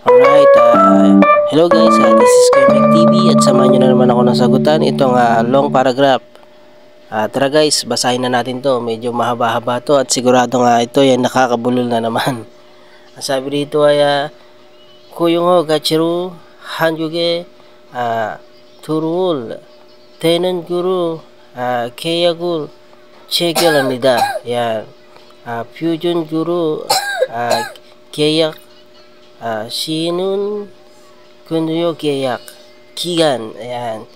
Alright, hello guys, this is Kermit TV at samahan nyo na naman ako ng sagutan itong long paragraph. Tara guys, basahin na natin to, medyo mahaba-haba to at sigurado nga ito yan nakakabulol na naman. Ang sabi dito ay 고용어 가치로 한국에 들어올 되는 그로 계약을 체결합니다. Yan, 표준으로 계약 시는 근로 계약 기간, ayan,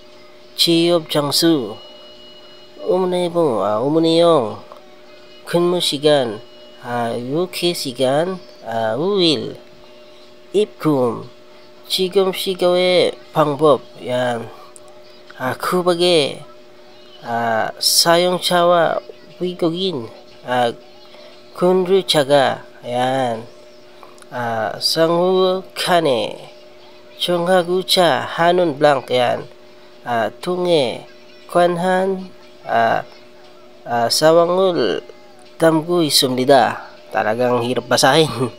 취업 장소, 업무내용, 근무 시간, 유쾌 시간, 우일, 입금, 지금 시간의 방법, yan, 그 밖에 사용자와 외국인 근로자가, yan, 상호 간에 정하고자 하는 blank, yan, 통해 관한 상황을 담고 있습니다. Talagang hirap basahin.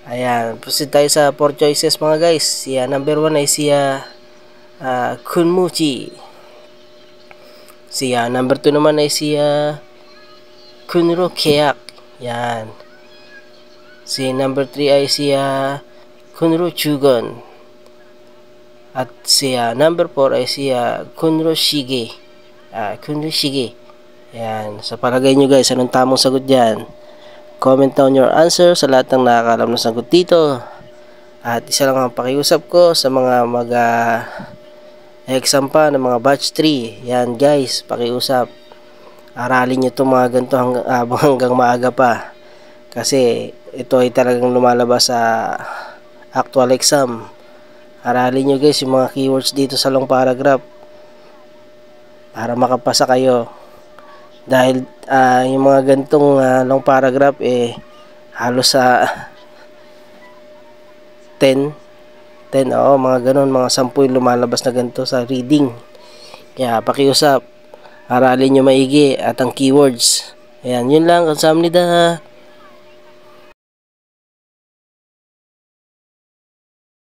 Ayan, proceed tayo sa 4 choices mga guys. Number 1 ay 근무지. Number 2 naman ay 근로 계약. Yan. Number 3 ay 근로 주건. At number 4 ay 근로 시기. 근로 시기. Yan. Sa palagay nyo guys, anong tamang sagot dyan? Comment down your answer sa lahat ng nakakalam na sagot dito. At isa lang ang pakiusap ko sa mga exam pa ng mga batch 3. Yan guys, pakiusap. Aralin nyo itong mga ganito hanggang maaga pa. Kasi ito ay talagang lumalabas sa actual exam. Aralin nyo guys yung mga keywords dito sa long paragraph para makapasa kayo. Dahil yung mga gantong long paragraph halos sa 10 mga ganon, mga 10 yung lumalabas na ganito sa reading. Kaya pakiusap, aralin nyo maigi at ang keywords. Ayan, yun lang. Kamsahamnida.